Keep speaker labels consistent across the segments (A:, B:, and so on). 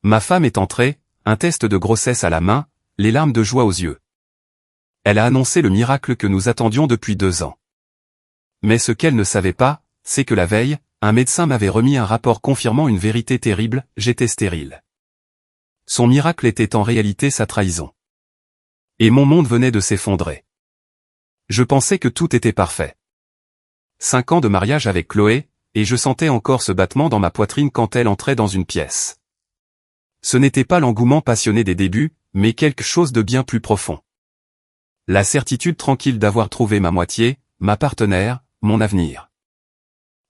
A: Ma femme est entrée, un test de grossesse à la main, les larmes de joie aux yeux. Elle a annoncé le miracle que nous attendions depuis 2 ans. Mais ce qu'elle ne savait pas, c'est que la veille, un médecin m'avait remis un rapport confirmant une vérité terrible, j'étais stérile. Son miracle était en réalité sa trahison. Et mon monde venait de s'effondrer. Je pensais que tout était parfait. 5 ans de mariage avec Chloé, et je sentais encore ce battement dans ma poitrine quand elle entrait dans une pièce. Ce n'était pas l'engouement passionné des débuts, mais quelque chose de bien plus profond. La certitude tranquille d'avoir trouvé ma moitié, ma partenaire, mon avenir.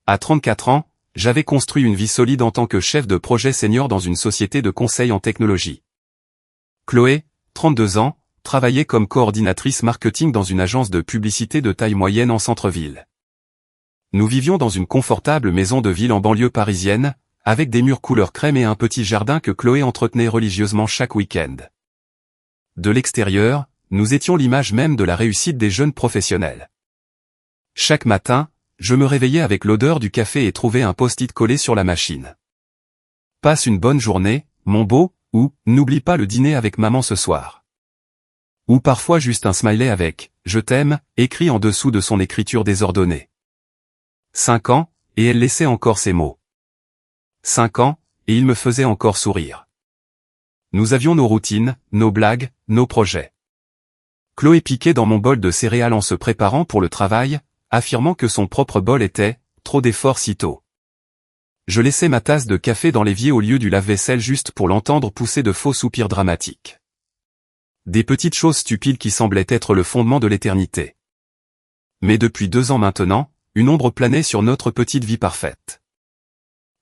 A: À 34 ans, j'avais construit une vie solide en tant que chef de projet senior dans une société de conseil en technologie. Chloé, 32 ans, travaillait comme coordinatrice marketing dans une agence de publicité de taille moyenne en centre-ville. Nous vivions dans une confortable maison de ville en banlieue parisienne, avec des murs couleur crème et un petit jardin que Chloé entretenait religieusement chaque week-end. De l'extérieur, nous étions l'image même de la réussite des jeunes professionnels. Chaque matin, je me réveillais avec l'odeur du café et trouvais un post-it collé sur la machine. Passe une bonne journée, mon beau, ou n'oublie pas le dîner avec maman ce soir. Ou parfois juste un smiley avec « Je t'aime » écrit en dessous de son écriture désordonnée. 5 ans, et elle laissait encore ces mots. 5 ans, et il me faisait encore sourire. Nous avions nos routines, nos blagues, nos projets. Chloé piquait dans mon bol de céréales en se préparant pour le travail, affirmant que son propre bol était « trop d'efforts si tôt ». Je laissais ma tasse de café dans l'évier au lieu du lave-vaisselle juste pour l'entendre pousser de faux soupirs dramatiques. Des petites choses stupides qui semblaient être le fondement de l'éternité. Mais depuis 2 ans maintenant, une ombre planait sur notre petite vie parfaite.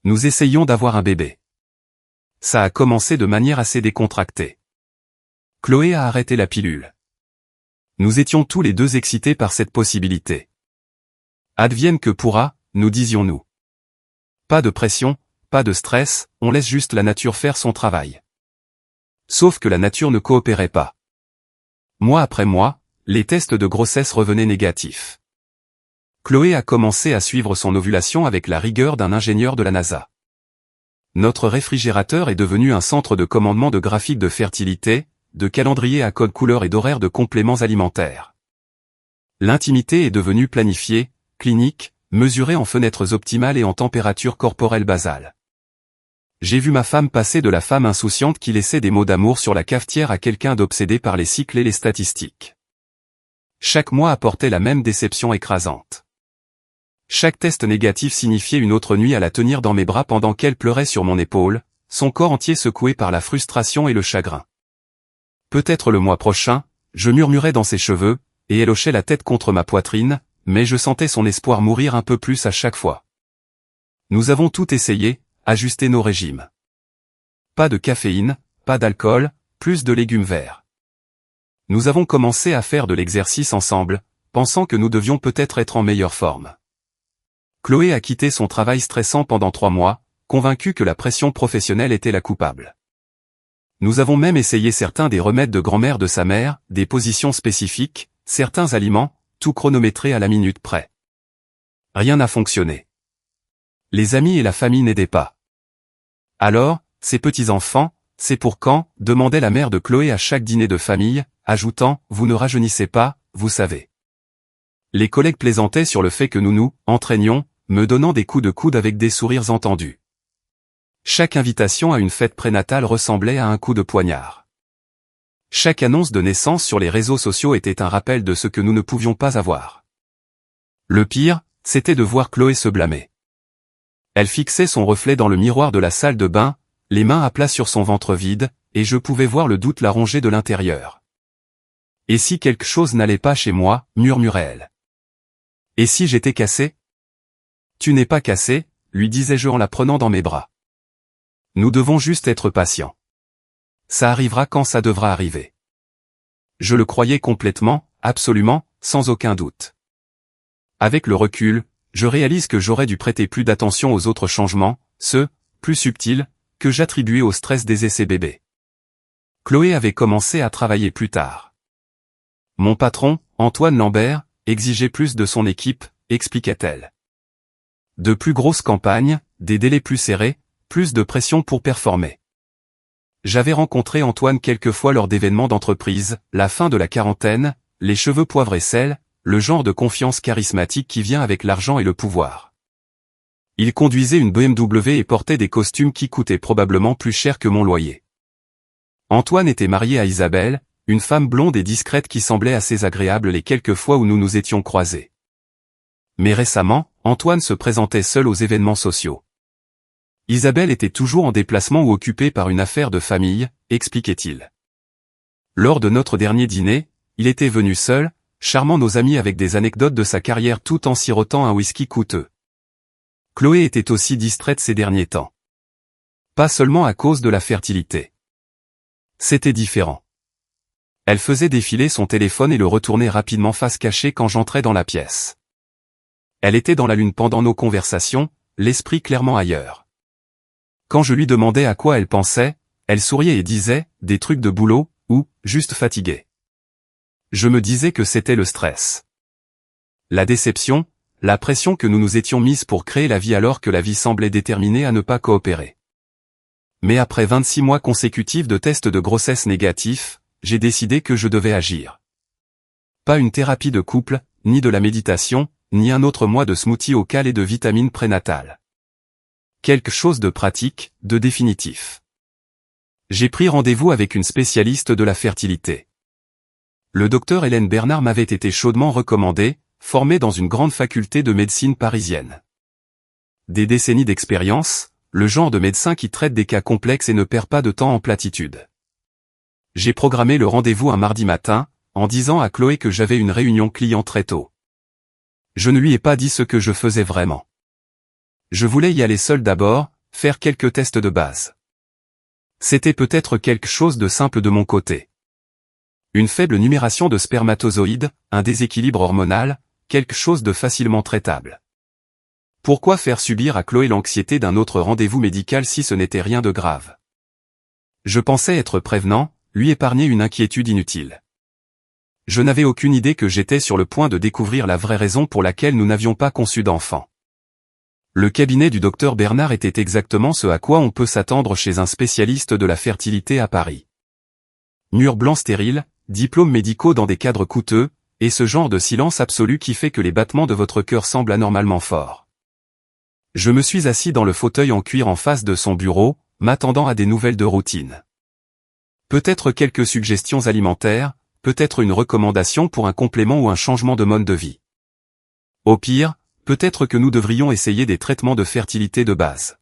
A: Nous essayions d'avoir un bébé. Ça a commencé de manière assez décontractée. Chloé a arrêté la pilule. Nous étions tous les deux excités par cette possibilité. Advienne que pourra, nous disions-nous. Pas de pression, pas de stress, on laisse juste la nature faire son travail. Sauf que la nature ne coopérait pas. Mois après mois, les tests de grossesse revenaient négatifs. Chloé a commencé à suivre son ovulation avec la rigueur d'un ingénieur de la NASA. Notre réfrigérateur est devenu un centre de commandement de graphiques de fertilité, de calendrier à code couleur et d'horaires de compléments alimentaires. L'intimité est devenue planifiée, clinique, mesurée en fenêtres optimales et en température corporelle basale. J'ai vu ma femme passer de la femme insouciante qui laissait des mots d'amour sur la cafetière à quelqu'un d'obsédé par les cycles et les statistiques. Chaque mois apportait la même déception écrasante. Chaque test négatif signifiait une autre nuit à la tenir dans mes bras pendant qu'elle pleurait sur mon épaule, son corps entier secoué par la frustration et le chagrin. Peut-être le mois prochain, je murmurais dans ses cheveux, et elle hochait la tête contre ma poitrine, mais je sentais son espoir mourir un peu plus à chaque fois. Nous avons tout essayé, ajusté nos régimes. Pas de caféine, pas d'alcool, plus de légumes verts. Nous avons commencé à faire de l'exercice ensemble, pensant que nous devions peut-être être en meilleure forme. Chloé a quitté son travail stressant pendant 3 mois, convaincue que la pression professionnelle était la coupable. Nous avons même essayé certains des remèdes de grand-mère de sa mère, des positions spécifiques, certains aliments, tout chronométré à la minute près. Rien n'a fonctionné. Les amis et la famille n'aidaient pas. Alors, ces petits-enfants, c'est pour quand, demandait la mère de Chloé à chaque dîner de famille, ajoutant, vous ne rajeunissez pas, vous savez. Les collègues plaisantaient sur le fait que nous nous entraînions, me donnant des coups de coude avec des sourires entendus. Chaque invitation à une fête prénatale ressemblait à un coup de poignard. Chaque annonce de naissance sur les réseaux sociaux était un rappel de ce que nous ne pouvions pas avoir. Le pire, c'était de voir Chloé se blâmer. Elle fixait son reflet dans le miroir de la salle de bain, les mains à plat sur son ventre vide, et je pouvais voir le doute la ronger de l'intérieur. « Et si quelque chose n'allait pas chez moi » murmurait-elle. « Et si j'étais cassé ?»« Tu n'es pas cassé » lui disais-je en la prenant dans mes bras. « Nous devons juste être patients. Ça arrivera quand ça devra arriver. » Je le croyais complètement, absolument, sans aucun doute. Avec le recul, je réalise que j'aurais dû prêter plus d'attention aux autres changements, ceux, plus subtils, que j'attribuais au stress des essais bébés. Chloé avait commencé à travailler plus tard. Mon patron, Antoine Lambert, exigeait plus de son équipe, expliquait-elle. De plus grosses campagnes, des délais plus serrés, plus de pression pour performer. J'avais rencontré Antoine quelques fois lors d'événements d'entreprise, la fin de la quarantaine, les cheveux poivre et sel, le genre de confiance charismatique qui vient avec l'argent et le pouvoir. Il conduisait une BMW et portait des costumes qui coûtaient probablement plus cher que mon loyer. Antoine était marié à Isabelle, une femme blonde et discrète qui semblait assez agréable les quelques fois où nous nous étions croisés. Mais récemment, Antoine se présentait seul aux événements sociaux. Isabelle était toujours en déplacement ou occupée par une affaire de famille, expliquait-il. Lors de notre dernier dîner, il était venu seul, charmant nos amis avec des anecdotes de sa carrière tout en sirotant un whisky coûteux. Chloé était aussi distraite ces derniers temps. Pas seulement à cause de la fertilité. C'était différent. Elle faisait défiler son téléphone et le retournait rapidement face cachée quand j'entrais dans la pièce. Elle était dans la lune pendant nos conversations, l'esprit clairement ailleurs. Quand je lui demandais à quoi elle pensait, elle souriait et disait « des trucs de boulot » ou « juste fatiguée ». Je me disais que c'était le stress. La déception, la pression que nous nous étions mises pour créer la vie alors que la vie semblait déterminée à ne pas coopérer. Mais après 26 mois consécutifs de tests de grossesse négatifs, j'ai décidé que je devais agir. Pas une thérapie de couple, ni de la méditation, ni un autre mois de smoothie au cal et de vitamines prénatales. Quelque chose de pratique, de définitif. J'ai pris rendez-vous avec une spécialiste de la fertilité. Le docteur Hélène Bernard m'avait été chaudement recommandée, formée dans une grande faculté de médecine parisienne. Des décennies d'expérience, le genre de médecin qui traite des cas complexes et ne perd pas de temps en platitudes. J'ai programmé le rendez-vous un mardi matin, en disant à Chloé que j'avais une réunion client très tôt. Je ne lui ai pas dit ce que je faisais vraiment. Je voulais y aller seul d'abord, faire quelques tests de base. C'était peut-être quelque chose de simple de mon côté. Une faible numération de spermatozoïdes, un déséquilibre hormonal, quelque chose de facilement traitable. Pourquoi faire subir à Chloé l'anxiété d'un autre rendez-vous médical si ce n'était rien de grave? Je pensais être prévenant, lui épargner une inquiétude inutile. Je n'avais aucune idée que j'étais sur le point de découvrir la vraie raison pour laquelle nous n'avions pas conçu d'enfant. Le cabinet du docteur Bernard était exactement ce à quoi on peut s'attendre chez un spécialiste de la fertilité à Paris. Murs blancs stériles, diplômes médicaux dans des cadres coûteux, et ce genre de silence absolu qui fait que les battements de votre cœur semblent anormalement forts. Je me suis assis dans le fauteuil en cuir en face de son bureau, m'attendant à des nouvelles de routine. Peut-être quelques suggestions alimentaires, peut-être une recommandation pour un complément ou un changement de mode de vie. Au pire, peut-être que nous devrions essayer des traitements de fertilité de base.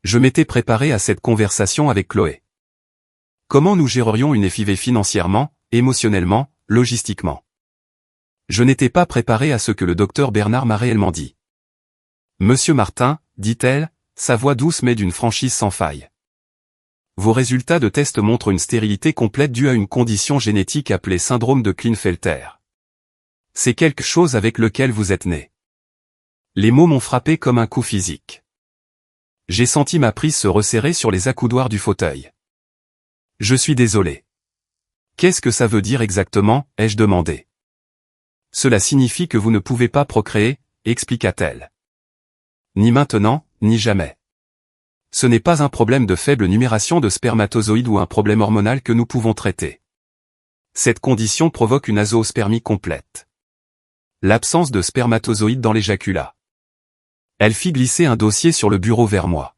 A: Je m'étais préparé à cette conversation avec Chloé. Comment nous gérerions une FIV financièrement, émotionnellement, logistiquement? Je n'étais pas préparé à ce que le docteur Bernard m'a réellement dit. Monsieur Martin, dit-elle, sa voix douce mais d'une franchise sans faille. Vos résultats de test montrent une stérilité complète due à une condition génétique appelée syndrome de Klinefelter. C'est quelque chose avec lequel vous êtes né. Les mots m'ont frappé comme un coup physique. J'ai senti ma prise se resserrer sur les accoudoirs du fauteuil. Je suis désolé. Qu'est-ce que ça veut dire exactement, ai-je demandé. Cela signifie que vous ne pouvez pas procréer, expliqua-t-elle. Ni maintenant, ni jamais. Ce n'est pas un problème de faible numération de spermatozoïdes ou un problème hormonal que nous pouvons traiter. Cette condition provoque une azoospermie complète. L'absence de spermatozoïdes dans l'éjaculat. Elle fit glisser un dossier sur le bureau vers moi.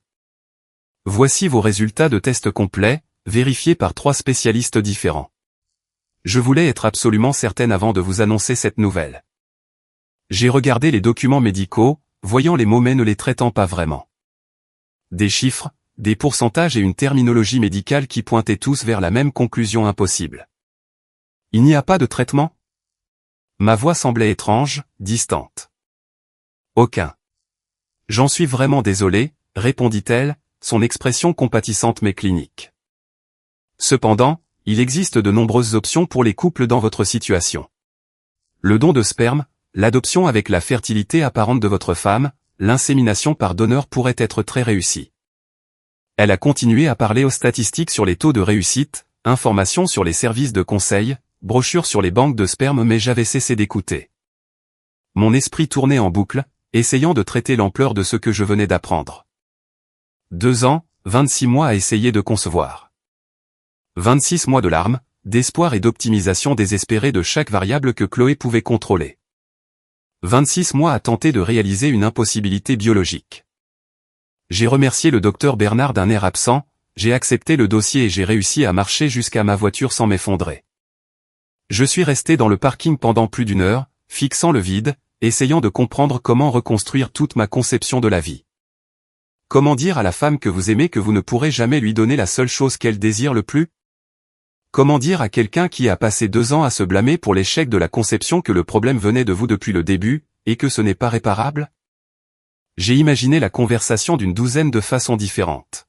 A: Voici vos résultats de test complets, vérifiés par 3 spécialistes différents. Je voulais être absolument certaine avant de vous annoncer cette nouvelle. J'ai regardé les documents médicaux, voyant les mots mais ne les traitant pas vraiment. Des chiffres, des pourcentages et une terminologie médicale qui pointaient tous vers la même conclusion impossible. Il n'y a pas de traitement? Ma voix semblait étrange, distante. Aucun. J'en suis vraiment désolé, répondit-elle, son expression compatissante mais clinique. Cependant, il existe de nombreuses options pour les couples dans votre situation. Le don de sperme, l'adoption avec la fertilité apparente de votre femme, l'insémination par donneur pourrait être très réussie. Elle a continué à parler aux statistiques sur les taux de réussite, informations sur les services de conseil, brochures sur les banques de sperme mais j'avais cessé d'écouter. Mon esprit tournait en boucle, essayant de traiter l'ampleur de ce que je venais d'apprendre. 2 ans, 26 mois à essayer de concevoir. 26 mois de larmes, d'espoir et d'optimisation désespérée de chaque variable que Chloé pouvait contrôler. 26 mois à tenter de réaliser une impossibilité biologique. J'ai remercié le docteur Bernard d'un air absent, j'ai accepté le dossier et j'ai réussi à marcher jusqu'à ma voiture sans m'effondrer. Je suis resté dans le parking pendant plus d'1 heure, fixant le vide, essayant de comprendre comment reconstruire toute ma conception de la vie. Comment dire à la femme que vous aimez que vous ne pourrez jamais lui donner la seule chose qu'elle désire le plus? Comment dire à quelqu'un qui a passé 2 ans à se blâmer pour l'échec de la conception que le problème venait de vous depuis le début, et que ce n'est pas réparable? J'ai imaginé la conversation d'une douzaine de façons différentes.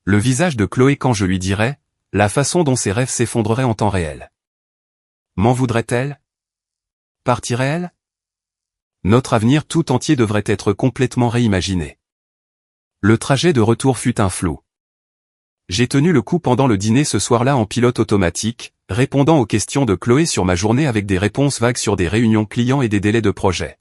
A: Le visage de Chloé quand je lui dirais, la façon dont ses rêves s'effondreraient en temps réel. M'en voudrait-elle? Partirait-elle? Notre avenir tout entier devrait être complètement réimaginé. Le trajet de retour fut un flou. J'ai tenu le coup pendant le dîner ce soir-là en pilote automatique, répondant aux questions de Chloé sur ma journée avec des réponses vagues sur des réunions clients et des délais de projet.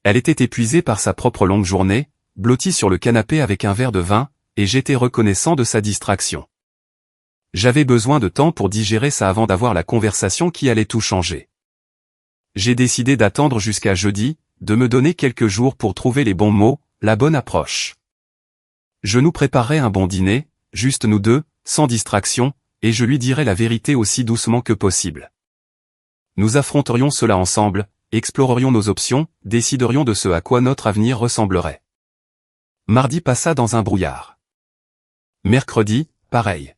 A: Elle était épuisée par sa propre longue journée, blottie sur le canapé avec un verre de vin, et j'étais reconnaissant de sa distraction. J'avais besoin de temps pour digérer ça avant d'avoir la conversation qui allait tout changer. J'ai décidé d'attendre jusqu'à jeudi, de me donner quelques jours pour trouver les bons mots, la bonne approche. Je nous préparerai un bon dîner, juste nous deux, sans distraction, et je lui dirai la vérité aussi doucement que possible. Nous affronterions cela ensemble, explorerions nos options, déciderions de ce à quoi notre avenir ressemblerait. Mardi passa dans un brouillard. Mercredi, pareil.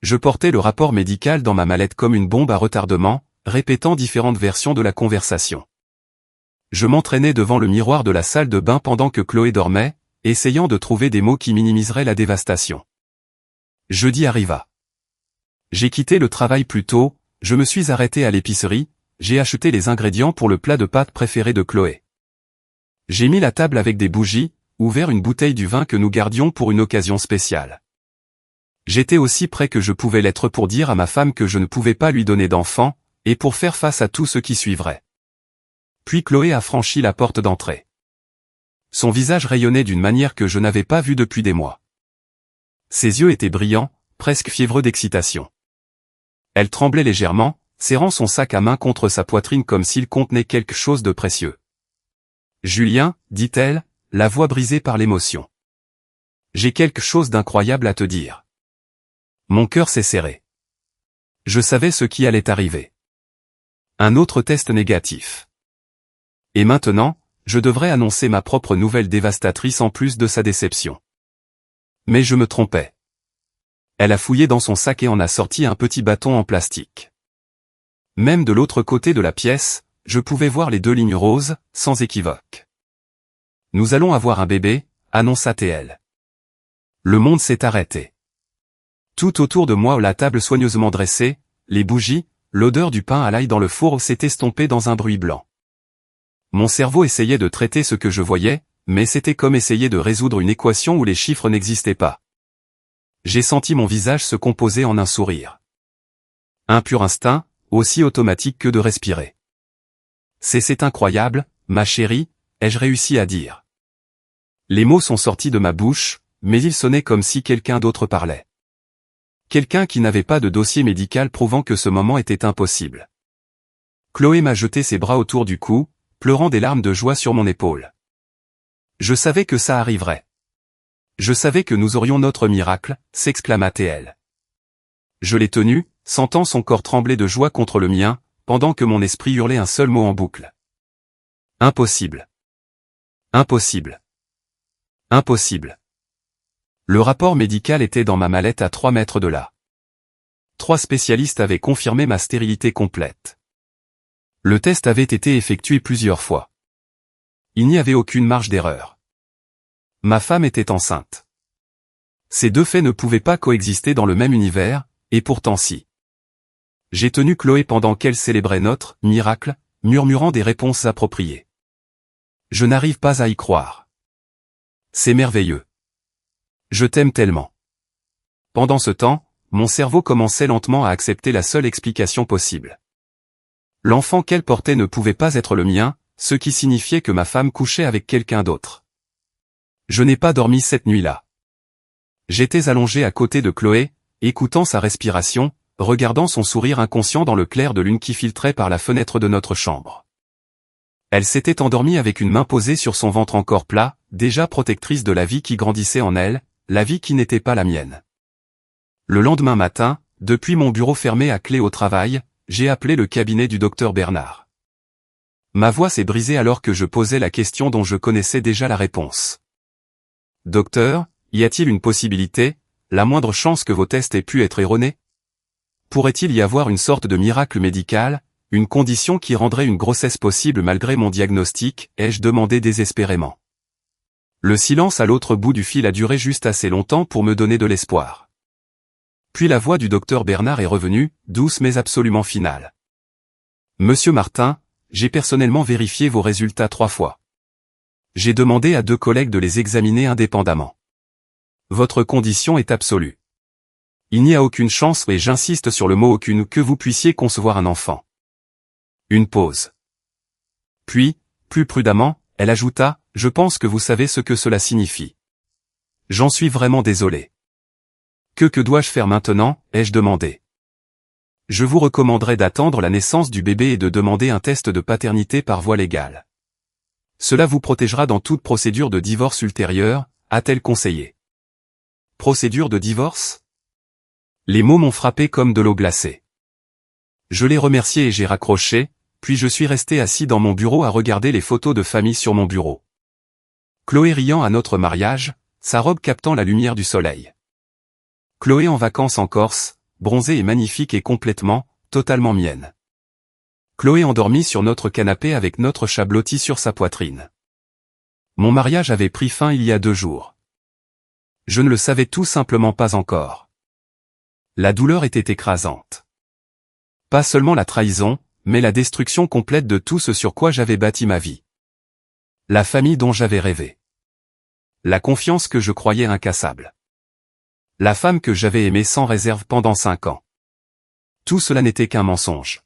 A: Je portais le rapport médical dans ma mallette comme une bombe à retardement, répétant différentes versions de la conversation. Je m'entraînais devant le miroir de la salle de bain pendant que Chloé dormait, essayant de trouver des mots qui minimiseraient la dévastation. Jeudi arriva. J'ai quitté le travail plus tôt, je me suis arrêté à l'épicerie, j'ai acheté les ingrédients pour le plat de pâtes préféré de Chloé. J'ai mis la table avec des bougies, ouvert une bouteille du vin que nous gardions pour une occasion spéciale. J'étais aussi près que je pouvais l'être pour dire à ma femme que je ne pouvais pas lui donner d'enfant, et pour faire face à tout ce qui suivrait. Puis Chloé a franchi la porte d'entrée. Son visage rayonnait d'une manière que je n'avais pas vue depuis des mois. Ses yeux étaient brillants, presque fiévreux d'excitation. Elle tremblait légèrement, serrant son sac à main contre sa poitrine comme s'il contenait quelque chose de précieux. « Julien, dit-elle, la voix brisée par l'émotion. J'ai quelque chose d'incroyable à te dire. » Mon cœur s'est serré. Je savais ce qui allait arriver. Un autre test négatif. Et maintenant, je devrais annoncer ma propre nouvelle dévastatrice en plus de sa déception. Mais je me trompais. Elle a fouillé dans son sac et en a sorti un petit bâton en plastique. Même de l'autre côté de la pièce, je pouvais voir les 2 lignes roses, sans équivoque. Nous allons avoir un bébé, annonça-t-elle. Le monde s'est arrêté. Tout autour de moi, la table soigneusement dressée, les bougies, l'odeur du pain à l'ail dans le four s'est estompée dans un bruit blanc. Mon cerveau essayait de traiter ce que je voyais, mais c'était comme essayer de résoudre une équation où les chiffres n'existaient pas. J'ai senti mon visage se composer en un sourire. Un pur instinct, aussi automatique que de respirer. C'est incroyable, ma chérie, ai-je réussi à dire. Les mots sont sortis de ma bouche, mais ils sonnaient comme si quelqu'un d'autre parlait. Quelqu'un qui n'avait pas de dossier médical prouvant que ce moment était impossible. Chloé m'a jeté ses bras autour du cou, pleurant des larmes de joie sur mon épaule. Je savais que ça arriverait. Je savais que nous aurions notre miracle, s'exclama-t-elle. Je l'ai tenue, sentant son corps trembler de joie contre le mien, pendant que mon esprit hurlait un seul mot en boucle. Impossible. Impossible. Impossible. Le rapport médical était dans ma mallette à 3 mètres de là. 3 spécialistes avaient confirmé ma stérilité complète. Le test avait été effectué plusieurs fois. Il n'y avait aucune marge d'erreur. Ma femme était enceinte. Ces 2 faits ne pouvaient pas coexister dans le même univers, et pourtant si. J'ai tenu Chloé pendant qu'elle célébrait notre miracle, murmurant des réponses appropriées. Je n'arrive pas à y croire. C'est merveilleux. Je t'aime tellement. Pendant ce temps, mon cerveau commençait lentement à accepter la seule explication possible. L'enfant qu'elle portait ne pouvait pas être le mien, ce qui signifiait que ma femme couchait avec quelqu'un d'autre. Je n'ai pas dormi cette nuit-là. J'étais allongé à côté de Chloé, écoutant sa respiration, regardant son sourire inconscient dans le clair de lune qui filtrait par la fenêtre de notre chambre. Elle s'était endormie avec une main posée sur son ventre encore plat, déjà protectrice de la vie qui grandissait en elle, la vie qui n'était pas la mienne. Le lendemain matin, depuis mon bureau fermé à clé au travail, j'ai appelé le cabinet du docteur Bernard. Ma voix s'est brisée alors que je posais la question dont je connaissais déjà la réponse. Docteur, y a-t-il une possibilité, la moindre chance que vos tests aient pu être erronés? Pourrait-il y avoir une sorte de miracle médical, une condition qui rendrait une grossesse possible malgré mon diagnostic, ai-je demandé désespérément. Le silence à l'autre bout du fil a duré juste assez longtemps pour me donner de l'espoir. Puis la voix du docteur Bernard est revenue, douce mais absolument finale. Monsieur Martin, j'ai personnellement vérifié vos résultats 3 fois. J'ai demandé à 2 collègues de les examiner indépendamment. Votre condition est absolue. Il n'y a aucune chance, et j'insiste sur le mot aucune, que vous puissiez concevoir un enfant. Une pause. Puis, plus prudemment, elle ajouta, je pense que vous savez ce que cela signifie. J'en suis vraiment désolé. Que dois-je faire maintenant, ai-je demandé. Je vous recommanderais d'attendre la naissance du bébé et de demander un test de paternité par voie légale. Cela vous protégera dans toute procédure de divorce ultérieure, a-t-elle conseillé. Procédure de divorce? Les mots m'ont frappé comme de l'eau glacée. Je l'ai remercié et j'ai raccroché, puis je suis resté assis dans mon bureau à regarder les photos de famille sur mon bureau. Chloé riant à notre mariage, sa robe captant la lumière du soleil. Chloé en vacances en Corse, bronzée et magnifique et complètement, totalement mienne. Chloé endormie sur notre canapé avec notre chat blotti sur sa poitrine. Mon mariage avait pris fin il y a 2 jours. Je ne le savais tout simplement pas encore. La douleur était écrasante. Pas seulement la trahison, mais la destruction complète de tout ce sur quoi j'avais bâti ma vie. La famille dont j'avais rêvé. La confiance que je croyais incassable. La femme que j'avais aimée sans réserve pendant 5 ans. Tout cela n'était qu'un mensonge.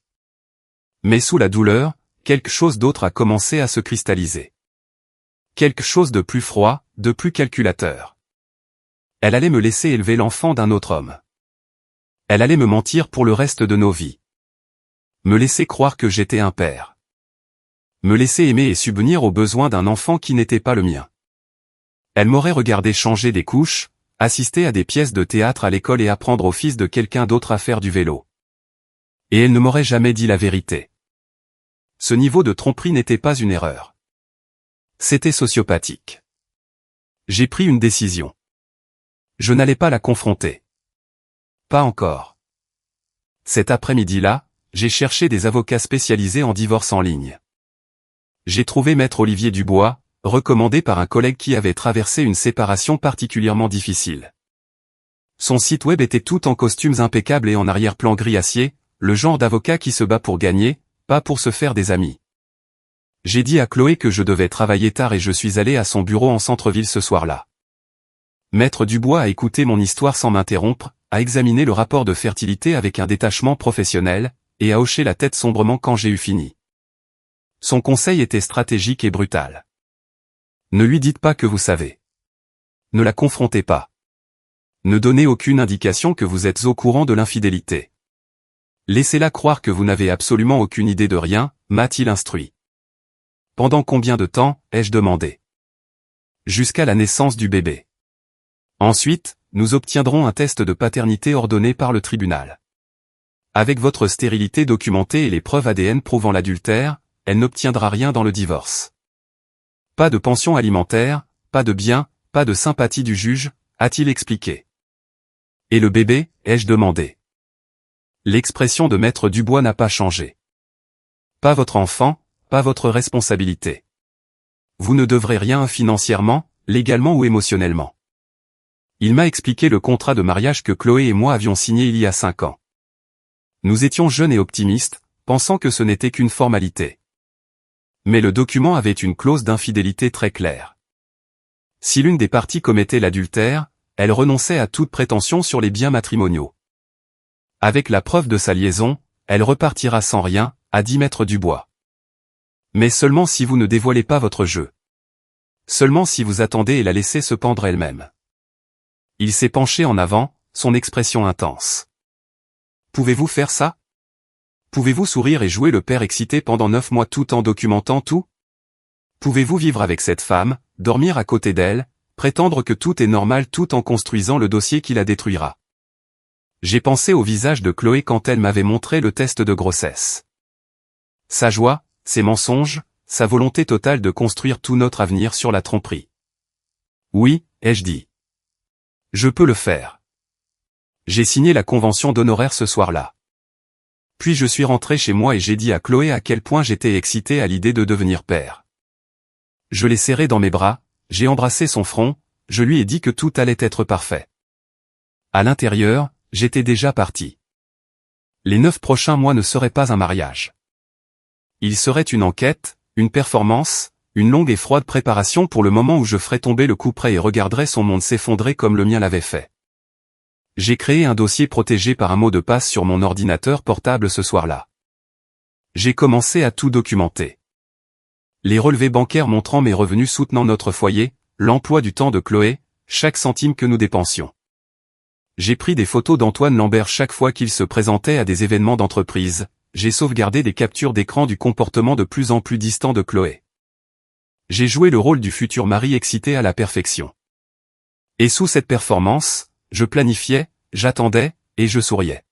A: Mais sous la douleur, quelque chose d'autre a commencé à se cristalliser. Quelque chose de plus froid, de plus calculateur. Elle allait me laisser élever l'enfant d'un autre homme. Elle allait me mentir pour le reste de nos vies. Me laisser croire que j'étais un père. Me laisser aimer et subvenir aux besoins d'un enfant qui n'était pas le mien. Elle m'aurait regardé changer des couches, assister à des pièces de théâtre à l'école et apprendre au fils de quelqu'un d'autre à faire du vélo. Et elle ne m'aurait jamais dit la vérité. Ce niveau de tromperie n'était pas une erreur. C'était sociopathique. J'ai pris une décision. Je n'allais pas la confronter. Pas encore. Cet après-midi-là, j'ai cherché des avocats spécialisés en divorce en ligne. J'ai trouvé Maître Olivier Dubois, recommandé par un collègue qui avait traversé une séparation particulièrement difficile. Son site web était tout en costumes impeccables et en arrière-plan gris acier, le genre d'avocat qui se bat pour gagner, pas pour se faire des amis. J'ai dit à Chloé que je devais travailler tard et je suis allé à son bureau en centre-ville ce soir-là. Maître Dubois a écouté mon histoire sans m'interrompre, a examiné le rapport de fertilité avec un détachement professionnel, et a hoché la tête sombrement quand j'ai eu fini. Son conseil était stratégique et brutal. Ne lui dites pas que vous savez. Ne la confrontez pas. Ne donnez aucune indication que vous êtes au courant de l'infidélité. Laissez-la croire que vous n'avez absolument aucune idée de rien, m'a-t-il instruit. Pendant combien de temps, ai-je demandé. Jusqu'à la naissance du bébé. Ensuite, nous obtiendrons un test de paternité ordonné par le tribunal. Avec votre stérilité documentée et les preuves ADN prouvant l'adultère, elle n'obtiendra rien dans le divorce. Pas de pension alimentaire, pas de biens, pas de sympathie du juge, a-t-il expliqué. Et le bébé, ai-je demandé. L'expression de Maître Dubois n'a pas changé. Pas votre enfant, pas votre responsabilité. Vous ne devrez rien financièrement, légalement ou émotionnellement. Il m'a expliqué le contrat de mariage que Chloé et moi avions signé il y a 5 ans. Nous étions jeunes et optimistes, pensant que ce n'était qu'une formalité. Mais le document avait une clause d'infidélité très claire. Si l'une des parties commettait l'adultère, elle renonçait à toute prétention sur les biens matrimoniaux. Avec la preuve de sa liaison, elle repartira sans rien, a dit Maître Dubois. Mais seulement si vous ne dévoilez pas votre jeu. Seulement si vous attendez et la laissez se pendre elle-même. Il s'est penché en avant, son expression intense. Pouvez-vous faire ça? Pouvez-vous sourire et jouer le père excité pendant 9 mois tout en documentant tout? Pouvez-vous vivre avec cette femme, dormir à côté d'elle, prétendre que tout est normal tout en construisant le dossier qui la détruira? J'ai pensé au visage de Chloé quand elle m'avait montré le test de grossesse. Sa joie, ses mensonges, sa volonté totale de construire tout notre avenir sur la tromperie. Oui, ai-je dit. Je peux le faire. J'ai signé la convention d'honoraires ce soir-là. Puis je suis rentré chez moi et j'ai dit à Chloé à quel point j'étais excité à l'idée de devenir père. Je l'ai serré dans mes bras, j'ai embrassé son front, je lui ai dit que tout allait être parfait. À l'intérieur, j'étais déjà parti. Les 9 prochains mois ne seraient pas un mariage. Il serait une enquête, une performance, une longue et froide préparation pour le moment où je ferais tomber le couperet et regarderais son monde s'effondrer comme le mien l'avait fait. J'ai créé un dossier protégé par un mot de passe sur mon ordinateur portable ce soir-là. J'ai commencé à tout documenter. Les relevés bancaires montrant mes revenus soutenant notre foyer, l'emploi du temps de Chloé, chaque centime que nous dépensions. J'ai pris des photos d'Antoine Lambert chaque fois qu'il se présentait à des événements d'entreprise, j'ai sauvegardé des captures d'écran du comportement de plus en plus distant de Chloé. J'ai joué le rôle du futur mari excité à la perfection. Et sous cette performance, je planifiais, j'attendais, et je souriais.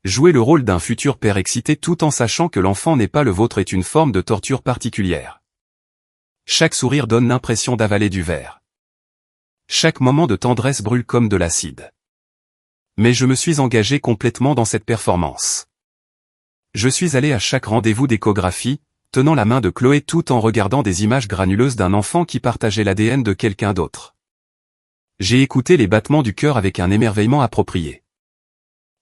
A: Jouer le rôle d'un futur père excité tout en sachant que l'enfant n'est pas le vôtre est une forme de torture particulière. Chaque sourire donne l'impression d'avaler du verre. Chaque moment de tendresse brûle comme de l'acide. Mais je me suis engagé complètement dans cette performance. Je suis allé à chaque rendez-vous d'échographie, tenant la main de Chloé tout en regardant des images granuleuses d'un enfant qui partageait l'ADN de quelqu'un d'autre. J'ai écouté les battements du cœur avec un émerveillement approprié.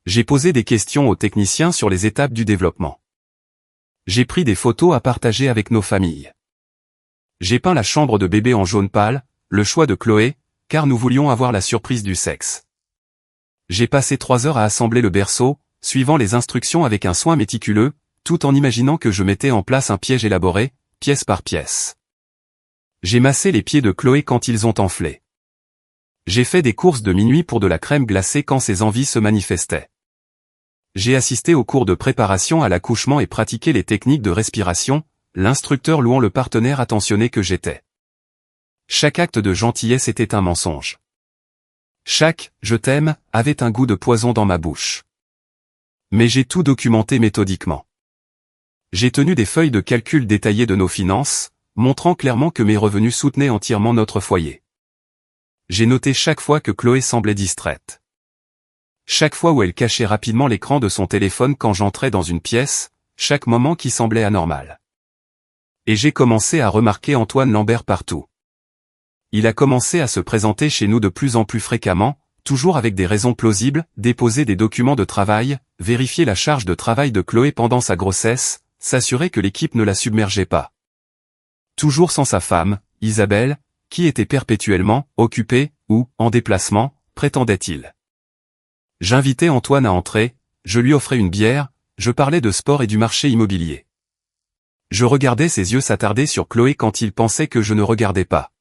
A: J'ai posé des questions aux techniciens sur les étapes du développement. J'ai pris des photos à partager avec nos familles. J'ai peint la chambre de bébé en jaune pâle, le choix de Chloé, car nous voulions avoir la surprise du sexe. J'ai passé 3 heures à assembler le berceau, suivant les instructions avec un soin méticuleux, tout en imaginant que je mettais en place un piège élaboré, pièce par pièce. J'ai massé les pieds de Chloé quand ils ont enflé. J'ai fait des courses de minuit pour de la crème glacée quand ses envies se manifestaient. J'ai assisté aux cours de préparation à l'accouchement et pratiqué les techniques de respiration, l'instructeur louant le partenaire attentionné que j'étais. Chaque acte de gentillesse était un mensonge. Chaque « je t'aime » avait un goût de poison dans ma bouche. Mais j'ai tout documenté méthodiquement. J'ai tenu des feuilles de calcul détaillées de nos finances, montrant clairement que mes revenus soutenaient entièrement notre foyer. J'ai noté chaque fois que Chloé semblait distraite. Chaque fois où elle cachait rapidement l'écran de son téléphone quand j'entrais dans une pièce, chaque moment qui semblait anormal. Et j'ai commencé à remarquer Antoine Lambert partout. Il a commencé à se présenter chez nous de plus en plus fréquemment, toujours avec des raisons plausibles, déposer des documents de travail, vérifier la charge de travail de Chloé pendant sa grossesse, s'assurer que l'équipe ne la submergeait pas. Toujours sans sa femme, Isabelle, qui était perpétuellement occupée ou en déplacement, prétendait-il. J'invitais Antoine à entrer, je lui offrais une bière, je parlais de sport et du marché immobilier. Je regardais ses yeux s'attarder sur Chloé quand il pensait que je ne regardais pas.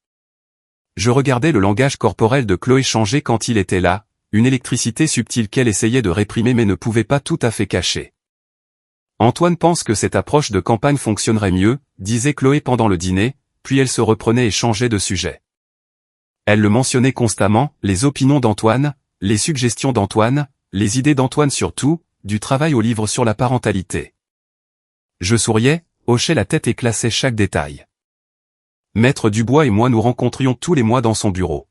A: Je regardais le langage corporel de Chloé changer quand il était là, une électricité subtile qu'elle essayait de réprimer mais ne pouvait pas tout à fait cacher. Antoine pense que cette approche de campagne fonctionnerait mieux, disait Chloé pendant le dîner, puis elle se reprenait et changeait de sujet. Elle le mentionnait constamment, les opinions d'Antoine, les suggestions d'Antoine, les idées d'Antoine surtout, du travail au livre sur la parentalité. Je souriais, hochais la tête et classais chaque détail. Maître Dubois et moi nous rencontrions tous les mois dans son bureau.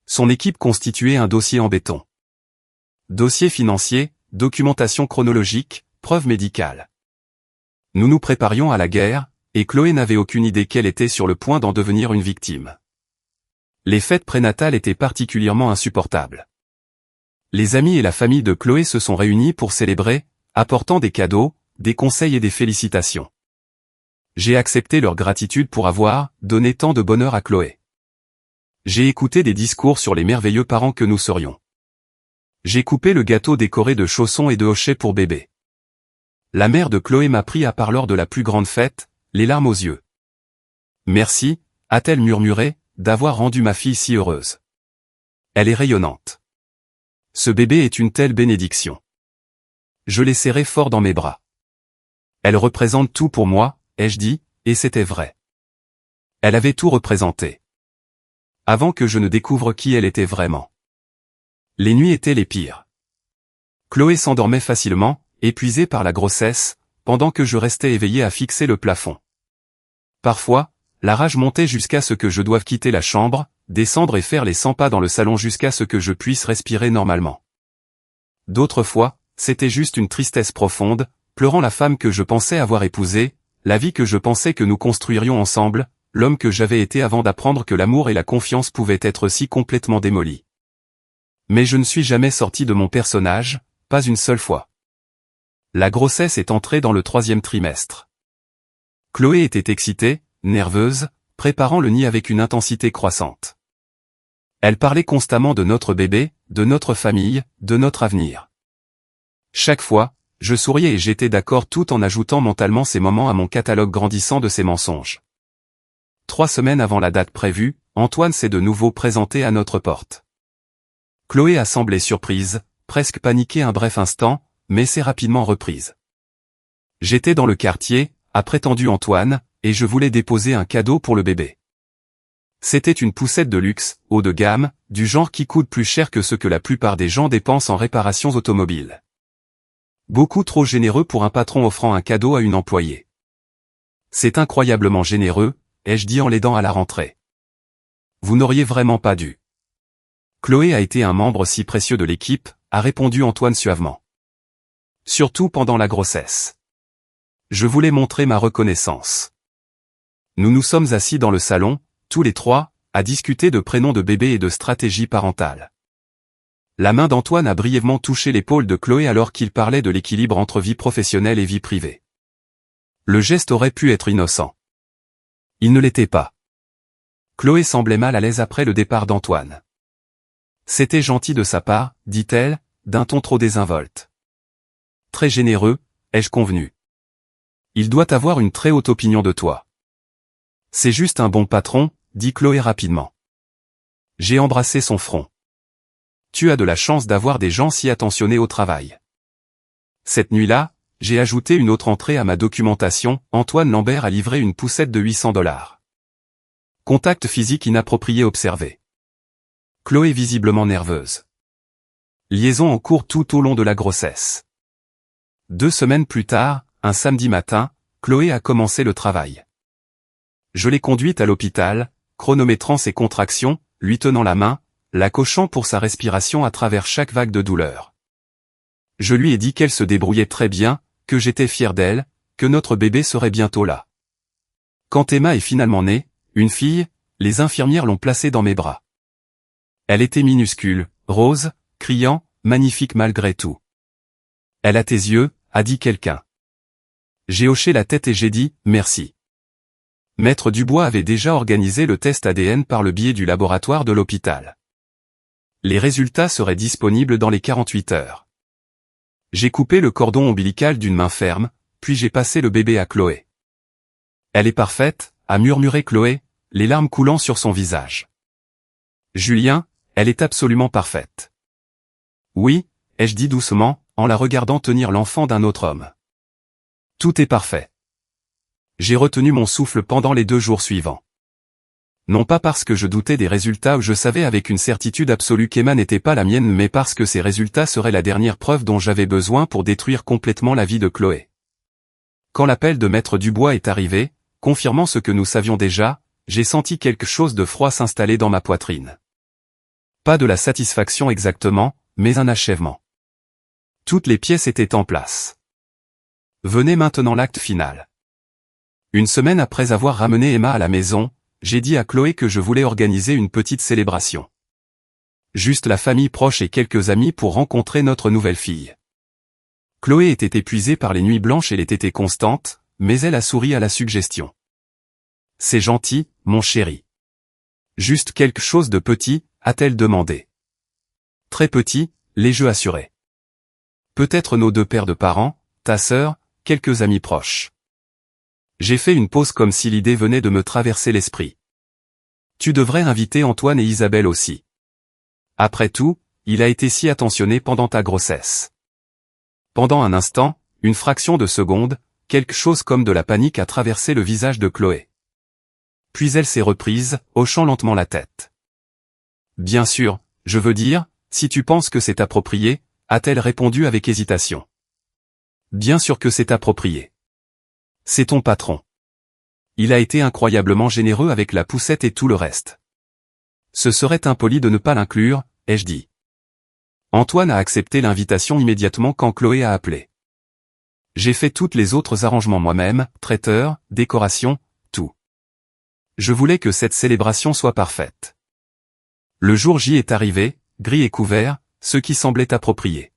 A: Son équipe constituait un dossier en béton. Dossier financier, documentation chronologique, preuves médicales. Nous nous préparions à la guerre, et Chloé n'avait aucune idée qu'elle était sur le point d'en devenir une victime. Les fêtes prénatales étaient particulièrement insupportables. Les amis et la famille de Chloé se sont réunis pour célébrer, apportant des cadeaux, des conseils et des félicitations. J'ai accepté leur gratitude pour avoir donné tant de bonheur à Chloé. J'ai écouté des discours sur les merveilleux parents que nous serions. J'ai coupé le gâteau décoré de chaussons et de hochets pour bébé. La mère de Chloé m'a pris à part lors de la plus grande fête, les larmes aux yeux. Merci, a-t-elle murmuré, d'avoir rendu ma fille si heureuse. Elle est rayonnante. Ce bébé est une telle bénédiction. Je l'ai serrée fort dans mes bras. Elle représente tout pour moi, ai-je dit, et c'était vrai. Elle avait tout représenté. Avant que je ne découvre qui elle était vraiment. Les nuits étaient les pires. Chloé s'endormait facilement, épuisée par la grossesse, pendant que je restais éveillé à fixer le plafond. Parfois, la rage montait jusqu'à ce que je doive quitter la chambre, descendre et faire les 100 pas dans le salon jusqu'à ce que je puisse respirer normalement. D'autres fois, c'était juste une tristesse profonde, pleurant la femme que je pensais avoir épousée, la vie que je pensais que nous construirions ensemble, l'homme que j'avais été avant d'apprendre que l'amour et la confiance pouvaient être si complètement démolis. Mais je ne suis jamais sorti de mon personnage, pas une seule fois. La grossesse est entrée dans le 3e trimestre. Chloé était excitée, nerveuse, préparant le nid avec une intensité croissante. Elle parlait constamment de notre bébé, de notre famille, de notre avenir. Chaque fois, je souriais et j'étais d'accord tout en ajoutant mentalement ces moments à mon catalogue grandissant de ces mensonges. 3 semaines avant la date prévue, Antoine s'est de nouveau présenté à notre porte. Chloé a semblé surprise, presque paniquée un bref instant, mais s'est rapidement reprise. J'étais dans le quartier, a prétendu Antoine, et je voulais déposer un cadeau pour le bébé. C'était une poussette de luxe, haut de gamme, du genre qui coûte plus cher que ce que la plupart des gens dépensent en réparations automobiles. Beaucoup trop généreux pour un patron offrant un cadeau à une employée. C'est incroyablement généreux, ai-je dit en l'aidant à la rentrée. Vous n'auriez vraiment pas dû. Chloé a été un membre si précieux de l'équipe, a répondu Antoine suavement. Surtout pendant la grossesse. Je voulais montrer ma reconnaissance. Nous nous sommes assis dans le salon, tous les trois, à discuter de prénoms de bébé et de stratégie parentale. La main d'Antoine a brièvement touché l'épaule de Chloé alors qu'il parlait de l'équilibre entre vie professionnelle et vie privée. Le geste aurait pu être innocent. Il ne l'était pas. Chloé semblait mal à l'aise après le départ d'Antoine. C'était gentil de sa part, dit-elle, d'un ton trop désinvolte. Très généreux, ai-je convenu. Il doit avoir une très haute opinion de toi. C'est juste un bon patron, dit Chloé rapidement. J'ai embrassé son front. Tu as de la chance d'avoir des gens si attentionnés au travail. Cette nuit-là, j'ai ajouté une autre entrée à ma documentation, Antoine Lambert a livré une poussette de $800. Contact physique inapproprié observé. Chloé visiblement nerveuse. Liaison en cours tout au long de la grossesse. 2 semaines plus tard, un samedi matin, Chloé a commencé le travail. Je l'ai conduite à l'hôpital, chronométrant ses contractions, lui tenant la main, la coachant pour sa respiration à travers chaque vague de douleur. Je lui ai dit qu'elle se débrouillait très bien, que j'étais fier d'elle, que notre bébé serait bientôt là. Quand Emma est finalement née, une fille, les infirmières l'ont placée dans mes bras. Elle était minuscule, rose, criant, magnifique malgré tout. Elle a tes yeux, a dit quelqu'un. J'ai hoché la tête et j'ai dit, merci. Maître Dubois avait déjà organisé le test ADN par le biais du laboratoire de l'hôpital. Les résultats seraient disponibles dans les 48 heures. J'ai coupé le cordon ombilical d'une main ferme, puis j'ai passé le bébé à Chloé. Elle est parfaite, a murmuré Chloé, les larmes coulant sur son visage. Julien, elle est absolument parfaite. Oui, ai-je dit doucement, en la regardant tenir l'enfant d'un autre homme. Tout est parfait. J'ai retenu mon souffle pendant les 2 jours suivants. Non pas parce que je doutais des résultats ou je savais avec une certitude absolue qu'Emma n'était pas la mienne mais parce que ces résultats seraient la dernière preuve dont j'avais besoin pour détruire complètement la vie de Chloé. Quand l'appel de Maître Dubois est arrivé, confirmant ce que nous savions déjà, j'ai senti quelque chose de froid s'installer dans ma poitrine. Pas de la satisfaction exactement, mais un achèvement. Toutes les pièces étaient en place. Venait maintenant l'acte final. Une semaine après avoir ramené Emma à la maison, j'ai dit à Chloé que je voulais organiser une petite célébration. Juste la famille proche et quelques amis pour rencontrer notre nouvelle fille. Chloé était épuisée par les nuits blanches et les tétées constantes, mais elle a souri à la suggestion. C'est gentil, mon chéri. Juste quelque chose de petit, a-t-elle demandé. Très petit, les jeux assurés. Peut-être nos 2 pères de parents, ta sœur, quelques amis proches. J'ai fait une pause comme si l'idée venait de me traverser l'esprit. Tu devrais inviter Antoine et Isabelle aussi. Après tout, il a été si attentionné pendant ta grossesse. Pendant un instant, une fraction de seconde, quelque chose comme de la panique a traversé le visage de Chloé. Puis elle s'est reprise, hochant lentement la tête. Bien sûr, je veux dire, si tu penses que c'est approprié, a-t-elle répondu avec hésitation. Bien sûr que c'est approprié. C'est ton patron. Il a été incroyablement généreux avec la poussette et tout le reste. Ce serait impoli de ne pas l'inclure, ai-je dit. Antoine a accepté l'invitation immédiatement quand Chloé a appelé. J'ai fait toutes les autres arrangements moi-même, traiteur, décoration, tout. Je voulais que cette célébration soit parfaite. Le jour J est arrivé, gris et couvert, ce qui semblait approprié.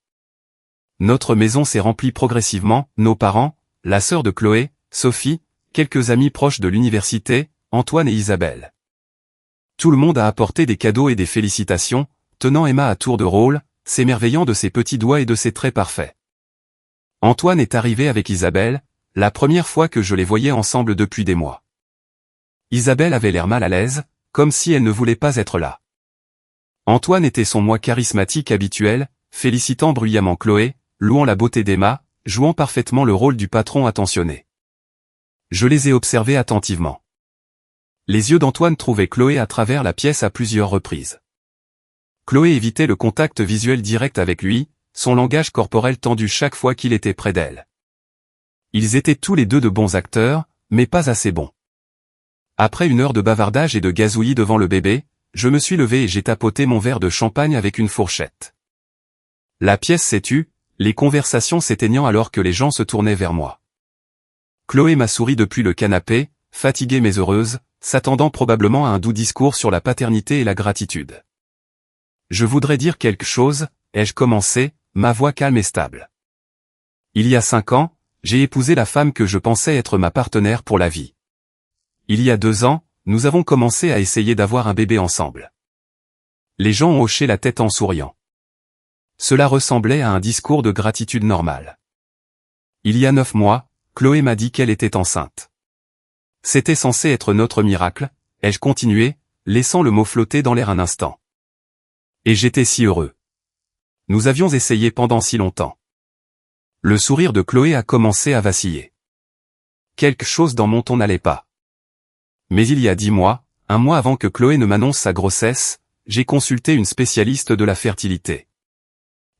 A: Notre maison s'est remplie progressivement, nos parents, la sœur de Chloé, Sophie, quelques amis proches de l'université, Antoine et Isabelle. Tout le monde a apporté des cadeaux et des félicitations, tenant Emma à tour de rôle, s'émerveillant de ses petits doigts et de ses traits parfaits. Antoine est arrivé avec Isabelle, la première fois que je les voyais ensemble depuis des mois. Isabelle avait l'air mal à l'aise, comme si elle ne voulait pas être là. Antoine était son moi charismatique habituel, félicitant bruyamment Chloé, louant la beauté d'Emma, jouant parfaitement le rôle du patron attentionné. Je les ai observés attentivement. Les yeux d'Antoine trouvaient Chloé à travers la pièce à plusieurs reprises. Chloé évitait le contact visuel direct avec lui, son langage corporel tendu chaque fois qu'il était près d'elle. Ils étaient tous les deux de bons acteurs, mais pas assez bons. Après une heure de bavardage et de gazouillis devant le bébé, je me suis levé et j'ai tapoté mon verre de champagne avec une fourchette. La pièce s'est tue, les conversations s'éteignant alors que les gens se tournaient vers moi. Chloé m'a souri depuis le canapé, fatiguée mais heureuse, s'attendant probablement à un doux discours sur la paternité et la gratitude. Je voudrais dire quelque chose, ai-je commencé, ma voix calme et stable. Il y a 5 ans, j'ai épousé la femme que je pensais être ma partenaire pour la vie. Il y a 2 ans, nous avons commencé à essayer d'avoir un bébé ensemble. Les gens ont hoché la tête en souriant. Cela ressemblait à un discours de gratitude normal. Il y a 9 mois, Chloé m'a dit qu'elle était enceinte. C'était censé être notre miracle, ai-je continué, laissant le mot flotter dans l'air un instant. Et j'étais si heureux. Nous avions essayé pendant si longtemps. Le sourire de Chloé a commencé à vaciller. Quelque chose dans mon ton n'allait pas. Mais il y a 10 mois, un mois avant que Chloé ne m'annonce sa grossesse, j'ai consulté une spécialiste de la fertilité.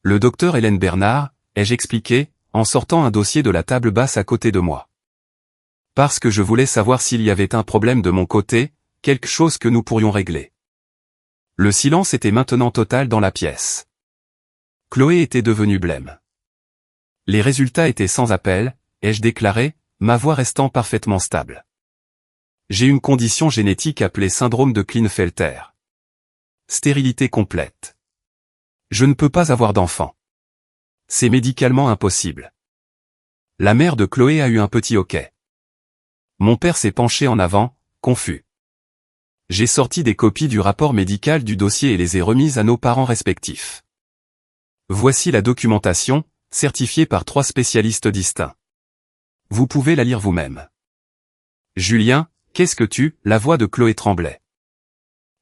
A: Le docteur Hélène Bernard, ai-je expliqué, en sortant un dossier de la table basse à côté de moi. Parce que je voulais savoir s'il y avait un problème de mon côté, quelque chose que nous pourrions régler. Le silence était maintenant total dans la pièce. Chloé était devenue blême. Les résultats étaient sans appel, ai-je déclaré, ma voix restant parfaitement stable. J'ai une condition génétique appelée syndrome de Klinefelter. Stérilité complète. Je ne peux pas avoir d'enfant. C'est médicalement impossible. La mère de Chloé a eu un petit hoquet. Mon père s'est penché en avant, confus. J'ai sorti des copies du rapport médical du dossier et les ai remises à nos parents respectifs. Voici la documentation, certifiée par 3 spécialistes distincts. Vous pouvez la lire vous-même. Julien, qu'est-ce que la voix de Chloé tremblait.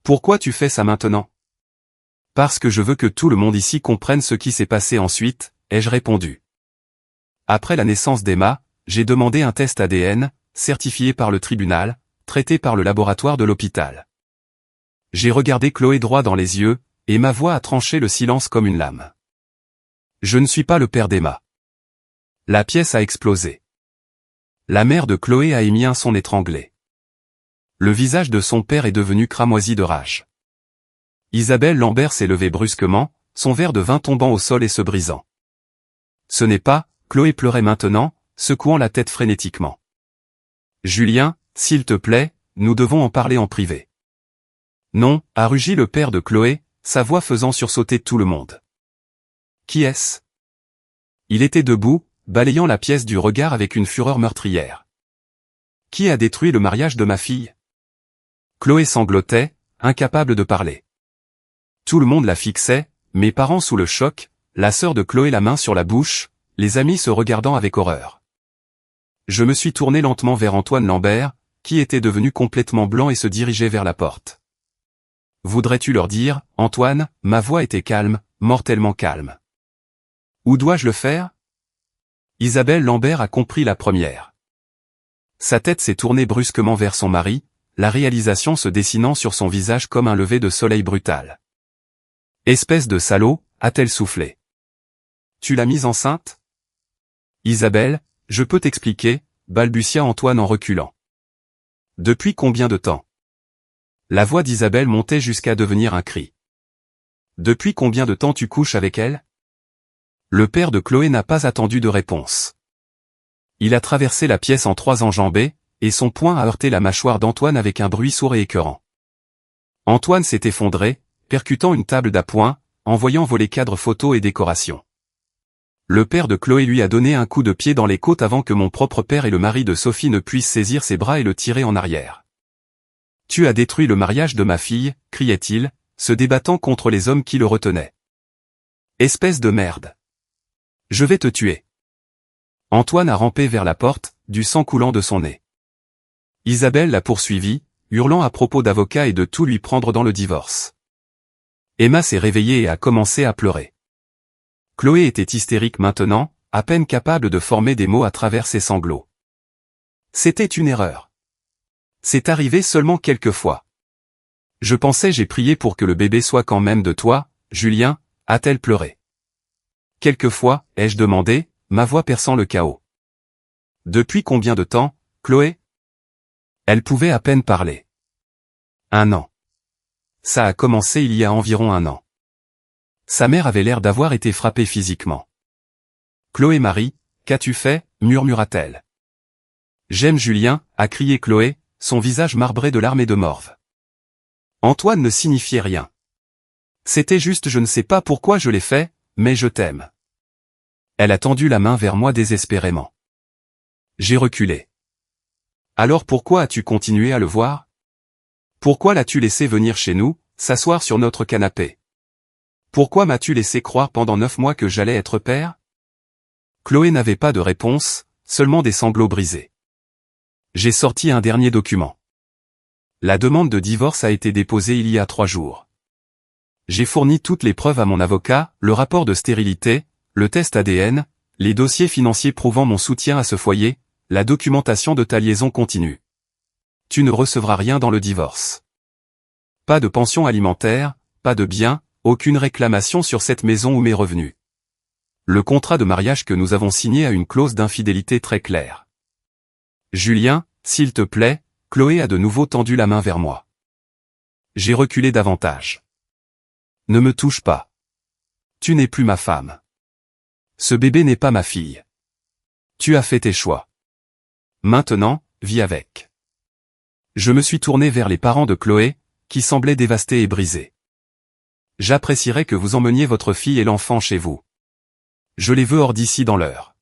A: Pourquoi tu fais ça maintenant? Parce que je veux que tout le monde ici comprenne ce qui s'est passé ensuite, ai-je répondu. Après la naissance d'Emma, j'ai demandé un test ADN, certifié par le tribunal, traité par le laboratoire de l'hôpital. J'ai regardé Chloé droit dans les yeux, et ma voix a tranché le silence comme une lame. Je ne suis pas le père d'Emma. La pièce a explosé. La mère de Chloé a émis un son étranglé. Le visage de son père est devenu cramoisi de rage. Isabelle Lambert s'est levée brusquement, son verre de vin tombant au sol et se brisant. Ce n'est pas, Chloé pleurait maintenant, secouant la tête frénétiquement. Julien, s'il te plaît, nous devons en parler en privé. Non, a rugi le père de Chloé, sa voix faisant sursauter tout le monde. Qui est-ce? Il était debout, balayant la pièce du regard avec une fureur meurtrière. Qui a détruit le mariage de ma fille? Chloé sanglotait, incapable de parler. Tout le monde la fixait, mes parents sous le choc, la sœur de Chloé la main sur la bouche, les amis se regardant avec horreur. Je me suis tourné lentement vers Antoine Lambert, qui était devenu complètement blanc et se dirigeait vers la porte. Voudrais-tu leur dire, Antoine, ma voix était calme, mortellement calme. Où dois-je le faire? Isabelle Lambert a compris la première. Sa tête s'est tournée brusquement vers son mari, la réalisation se dessinant sur son visage comme un lever de soleil brutal. Espèce de salaud, a-t-elle soufflé. Tu l'as mise enceinte? Isabelle, je peux t'expliquer, balbutia Antoine en reculant. Depuis combien de temps? La voix d'Isabelle montait jusqu'à devenir un cri. Depuis combien de temps tu couches avec elle? Le père de Chloé n'a pas attendu de réponse. Il a traversé la pièce en 3 enjambées, et son poing a heurté la mâchoire d'Antoine avec un bruit sourd et écœurant. Antoine s'est effondré, percutant une table d'appoint, envoyant voler cadres photos et décorations. Le père de Chloé lui a donné un coup de pied dans les côtes avant que mon propre père et le mari de Sophie ne puissent saisir ses bras et le tirer en arrière. « Tu as détruit le mariage de ma fille », criait-il, se débattant contre les hommes qui le retenaient. « Espèce de merde. Je vais te tuer. » Antoine a rampé vers la porte, du sang coulant de son nez. Isabelle l'a poursuivi, hurlant à propos d'avocat et de tout lui prendre dans le divorce. Emma s'est réveillée et a commencé à pleurer. Chloé était hystérique maintenant, à peine capable de former des mots à travers ses sanglots. C'était une erreur. C'est arrivé seulement quelques fois. Je pensais, j'ai prié pour que le bébé soit quand même de toi, Julien, a-t-elle pleuré. Quelquefois, ai-je demandé, ma voix perçant le chaos. Depuis combien de temps, Chloé? Elle pouvait à peine parler. 1 an. Ça a commencé il y a environ 1 an. Sa mère avait l'air d'avoir été frappée physiquement. Chloé Marie, qu'as-tu fait, murmura-t-elle. J'aime Julien, a crié Chloé, son visage marbré de larmes et de morve. Antoine ne signifiait rien. C'était juste je ne sais pas pourquoi je l'ai fait, mais je t'aime. Elle a tendu la main vers moi désespérément. J'ai reculé. Alors pourquoi as-tu continué à le voir? Pourquoi l'as-tu laissé venir chez nous, s'asseoir sur notre canapé? Pourquoi m'as-tu laissé croire pendant 9 mois que j'allais être père? Chloé n'avait pas de réponse, seulement des sanglots brisés. J'ai sorti un dernier document. La demande de divorce a été déposée il y a 3 jours. J'ai fourni toutes les preuves à mon avocat, le rapport de stérilité, le test ADN, les dossiers financiers prouvant mon soutien à ce foyer, la documentation de ta liaison continue. Tu ne recevras rien dans le divorce. Pas de pension alimentaire, pas de biens, aucune réclamation sur cette maison ou mes revenus. Le contrat de mariage que nous avons signé a une clause d'infidélité très claire. Julien, s'il te plaît, Chloé a de nouveau tendu la main vers moi. J'ai reculé davantage. Ne me touche pas. Tu n'es plus ma femme. Ce bébé n'est pas ma fille. Tu as fait tes choix. Maintenant, vis avec. Je me suis tourné vers les parents de Chloé, qui semblaient dévastés et brisés. J'apprécierais que vous emmeniez votre fille et l'enfant chez vous. Je les veux hors d'ici dans l'heure.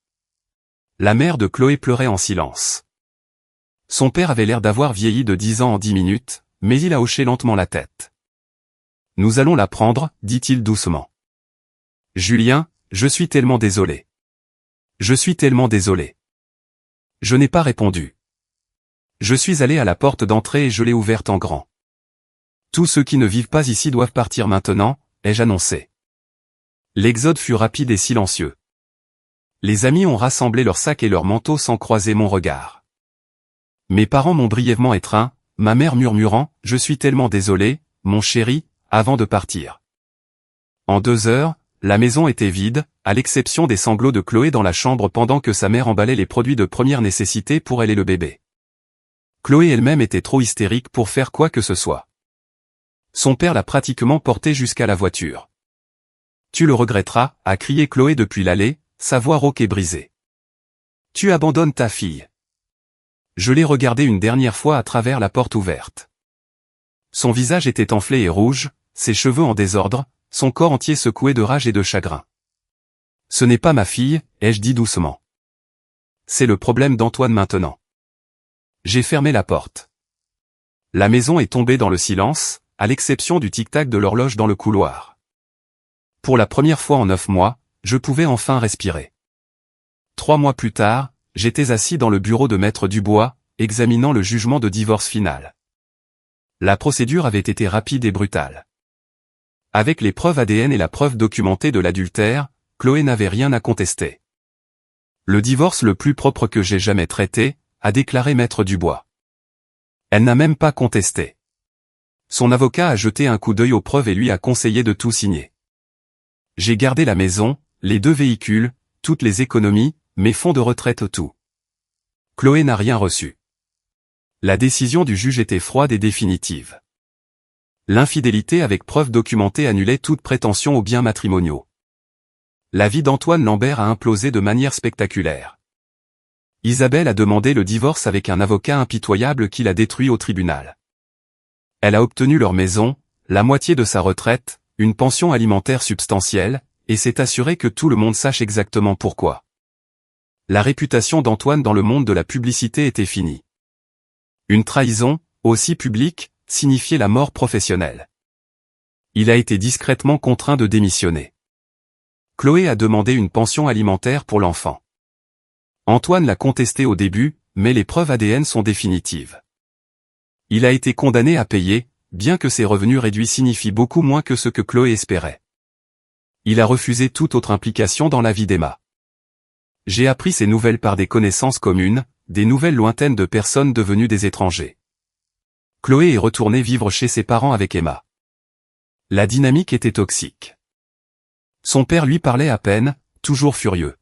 A: La mère de Chloé pleurait en silence. Son père avait l'air d'avoir vieilli de 10 ans en 10 minutes, mais il a hoché lentement la tête. Nous allons la prendre, dit-il doucement. Julien, je suis tellement désolé. Je suis tellement désolé. Je n'ai pas répondu. Je suis allé à la porte d'entrée et je l'ai ouverte en grand. Tous ceux qui ne vivent pas ici doivent partir maintenant, ai-je annoncé. L'exode fut rapide et silencieux. Les amis ont rassemblé leurs sacs et leurs manteaux sans croiser mon regard. Mes parents m'ont brièvement étreint, ma mère murmurant « Je suis tellement désolé, mon chéri », avant de partir. En 2 heures, la maison était vide, à l'exception des sanglots de Chloé dans la chambre pendant que sa mère emballait les produits de première nécessité pour elle et le bébé. Chloé elle-même était trop hystérique pour faire quoi que ce soit. Son père l'a pratiquement portée jusqu'à la voiture. « Tu le regretteras », a crié Chloé depuis l'allée, sa voix rauque et brisée. « Tu abandonnes ta fille. » Je l'ai regardé une dernière fois à travers la porte ouverte. Son visage était enflé et rouge, ses cheveux en désordre, son corps entier secoué de rage et de chagrin. « Ce n'est pas ma fille, ai-je dit doucement. C'est le problème d'Antoine maintenant. » J'ai fermé la porte. La maison est tombée dans le silence, à l'exception du tic-tac de l'horloge dans le couloir. Pour la première fois en 9 mois, je pouvais enfin respirer. 3 mois plus tard, j'étais assis dans le bureau de Maître Dubois, examinant le jugement de divorce final. La procédure avait été rapide et brutale. Avec les preuves ADN et la preuve documentée de l'adultère, Chloé n'avait rien à contester. Le divorce le plus propre que j'ai jamais traité, a déclaré Maître Dubois. Elle n'a même pas contesté. Son avocat a jeté un coup d'œil aux preuves et lui a conseillé de tout signer. J'ai gardé la maison, les 2 véhicules, toutes les économies, mes fonds de retraite, tout. Chloé n'a rien reçu. La décision du juge était froide et définitive. L'infidélité avec preuve documentée annulait toute prétention aux biens matrimoniaux. La vie d'Antoine Lambert a implosé de manière spectaculaire. Isabelle a demandé le divorce avec un avocat impitoyable qui l'a détruit au tribunal. Elle a obtenu leur maison, la moitié de sa retraite, une pension alimentaire substantielle, et s'est assurée que tout le monde sache exactement pourquoi. La réputation d'Antoine dans le monde de la publicité était finie. Une trahison, aussi publique, signifiait la mort professionnelle. Il a été discrètement contraint de démissionner. Chloé a demandé une pension alimentaire pour l'enfant. Antoine l'a contesté au début, mais les preuves ADN sont définitives. Il a été condamné à payer, bien que ses revenus réduits signifient beaucoup moins que ce que Chloé espérait. Il a refusé toute autre implication dans la vie d'Emma. J'ai appris ces nouvelles par des connaissances communes, des nouvelles lointaines de personnes devenues des étrangers. Chloé est retournée vivre chez ses parents avec Emma. La dynamique était toxique. Son père lui parlait à peine, toujours furieux.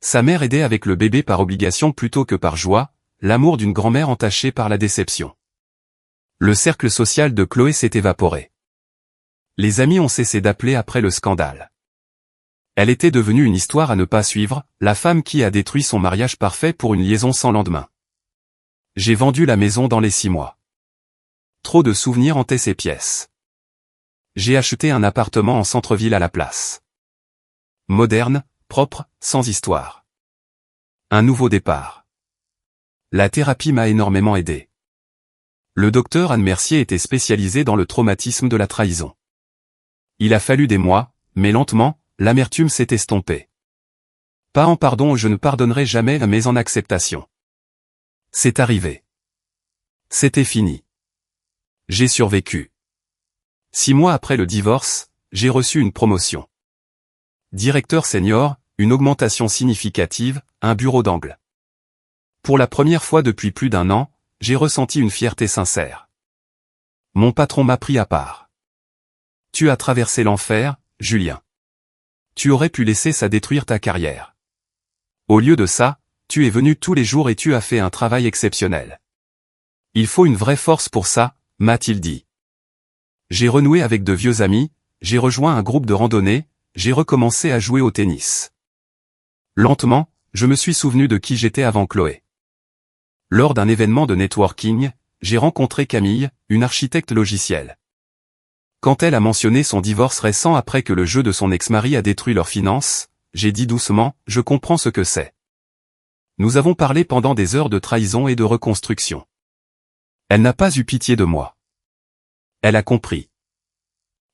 A: Sa mère aidait avec le bébé par obligation plutôt que par joie, l'amour d'une grand-mère entachée par la déception. Le cercle social de Chloé s'est évaporé. Les amis ont cessé d'appeler après le scandale. Elle était devenue une histoire à ne pas suivre, la femme qui a détruit son mariage parfait pour une liaison sans lendemain. J'ai vendu la maison dans les 6 mois. Trop de souvenirs hantaient ces pièces. J'ai acheté un appartement en centre-ville à la place. Moderne, propre, sans histoire. Un nouveau départ. La thérapie m'a énormément aidé. Le docteur Anne Mercier était spécialisé dans le traumatisme de la trahison. Il a fallu des mois, mais lentement, l'amertume s'est estompée. Pas en pardon, je ne pardonnerai jamais, mais en acceptation. C'est arrivé. C'était fini. J'ai survécu. 6 mois après le divorce, j'ai reçu une promotion. Directeur senior, une augmentation significative, un bureau d'angle. Pour la première fois depuis plus d'1 an, j'ai ressenti une fierté sincère. Mon patron m'a pris à part. Tu as traversé l'enfer, Julien. Tu aurais pu laisser ça détruire ta carrière. Au lieu de ça, tu es venu tous les jours et tu as fait un travail exceptionnel. Il faut une vraie force pour ça, m'a-t-il dit. J'ai renoué avec de vieux amis, j'ai rejoint un groupe de randonnée, j'ai recommencé à jouer au tennis. Lentement, je me suis souvenu de qui j'étais avant Chloé. Lors d'un événement de networking, j'ai rencontré Camille, une architecte logicielle. Quand elle a mentionné son divorce récent après que le jeu de son ex-mari a détruit leurs finances, j'ai dit doucement, je comprends ce que c'est. Nous avons parlé pendant des heures de trahison et de reconstruction. Elle n'a pas eu pitié de moi. Elle a compris.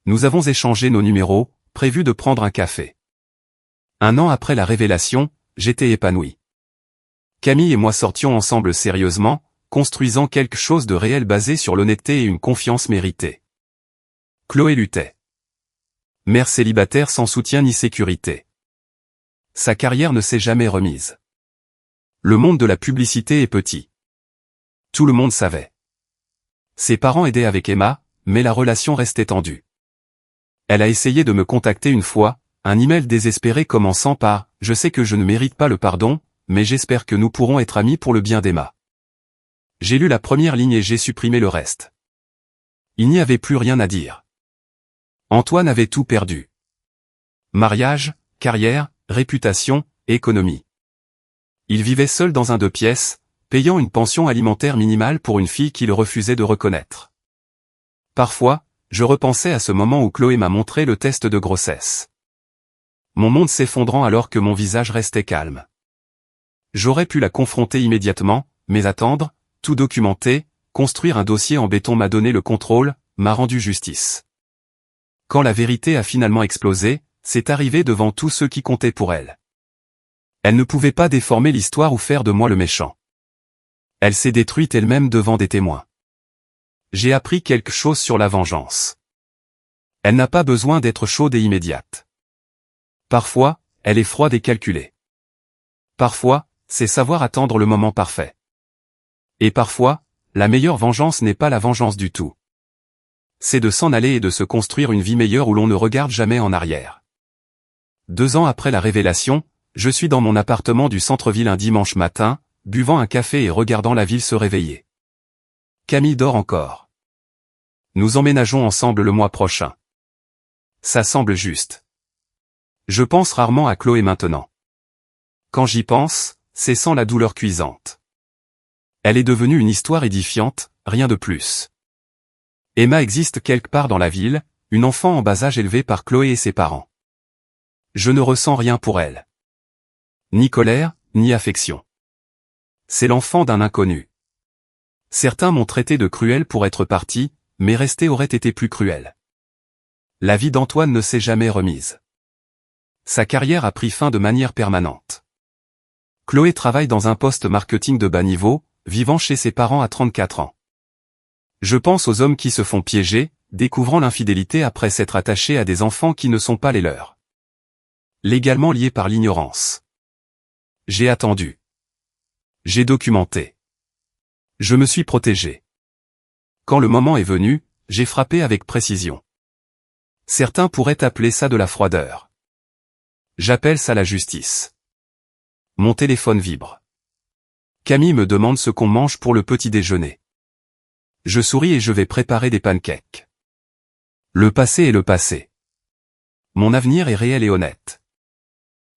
A: Nous avons échangé nos numéros, prévu de prendre un café. 1 an après la révélation, j'étais épanoui. Camille et moi sortions ensemble sérieusement, construisant quelque chose de réel basé sur l'honnêteté et une confiance méritée. Chloé luttait. Mère célibataire sans soutien ni sécurité. Sa carrière ne s'est jamais remise. Le monde de la publicité est petit. Tout le monde savait. Ses parents aidaient avec Emma, mais la relation restait tendue. Elle a essayé de me contacter une fois, un email désespéré commençant par « Je sais que je ne mérite pas le pardon, mais j'espère que nous pourrons être amis pour le bien d'Emma. » J'ai lu la première ligne et j'ai supprimé le reste. Il n'y avait plus rien à dire. Antoine avait tout perdu. Mariage, carrière, réputation, économie. Il vivait seul dans un 2 pièces, payant une pension alimentaire minimale pour une fille qu'il refusait de reconnaître. Parfois, je repensais à ce moment où Chloé m'a montré le test de grossesse. Mon monde s'effondrant alors que mon visage restait calme. J'aurais pu la confronter immédiatement, mais attendre, tout documenter, construire un dossier en béton m'a donné le contrôle, m'a rendu justice. Quand la vérité a finalement explosé, c'est arrivé devant tous ceux qui comptaient pour elle. Elle ne pouvait pas déformer l'histoire ou faire de moi le méchant. Elle s'est détruite elle-même devant des témoins. J'ai appris quelque chose sur la vengeance. Elle n'a pas besoin d'être chaude et immédiate. Parfois, elle est froide et calculée. Parfois, c'est savoir attendre le moment parfait. Et parfois, la meilleure vengeance n'est pas la vengeance du tout. C'est de s'en aller et de se construire une vie meilleure où l'on ne regarde jamais en arrière. 2 ans après la révélation, je suis dans mon appartement du centre-ville un dimanche matin, buvant un café et regardant la ville se réveiller. Camille dort encore. Nous emménageons ensemble le mois prochain. Ça semble juste. Je pense rarement à Chloé maintenant. Quand j'y pense, c'est sans la douleur cuisante. Elle est devenue une histoire édifiante, rien de plus. Emma existe quelque part dans la ville, une enfant en bas âge élevée par Chloé et ses parents. Je ne ressens rien pour elle. Ni colère, ni affection. C'est l'enfant d'un inconnu. Certains m'ont traité de cruel pour être parti, mais rester aurait été plus cruel. La vie d'Antoine ne s'est jamais remise. Sa carrière a pris fin de manière permanente. Chloé travaille dans un poste marketing de bas niveau, vivant chez ses parents à 34 ans. Je pense aux hommes qui se font piéger, découvrant l'infidélité après s'être attachés à des enfants qui ne sont pas les leurs. Légalement liés par l'ignorance. J'ai attendu. J'ai documenté. Je me suis protégé. Quand le moment est venu, j'ai frappé avec précision. Certains pourraient appeler ça de la froideur. J'appelle ça la justice. Mon téléphone vibre. Camille me demande ce qu'on mange pour le petit déjeuner. Je souris et je vais préparer des pancakes. Le passé est le passé. Mon avenir est réel et honnête.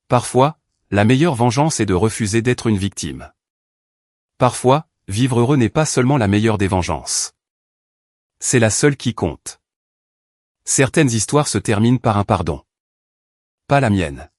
A: Parfois, la meilleure vengeance est de refuser d'être une victime. Parfois, vivre heureux n'est pas seulement la meilleure des vengeances. C'est la seule qui compte. Certaines histoires se terminent par un pardon. Pas la mienne.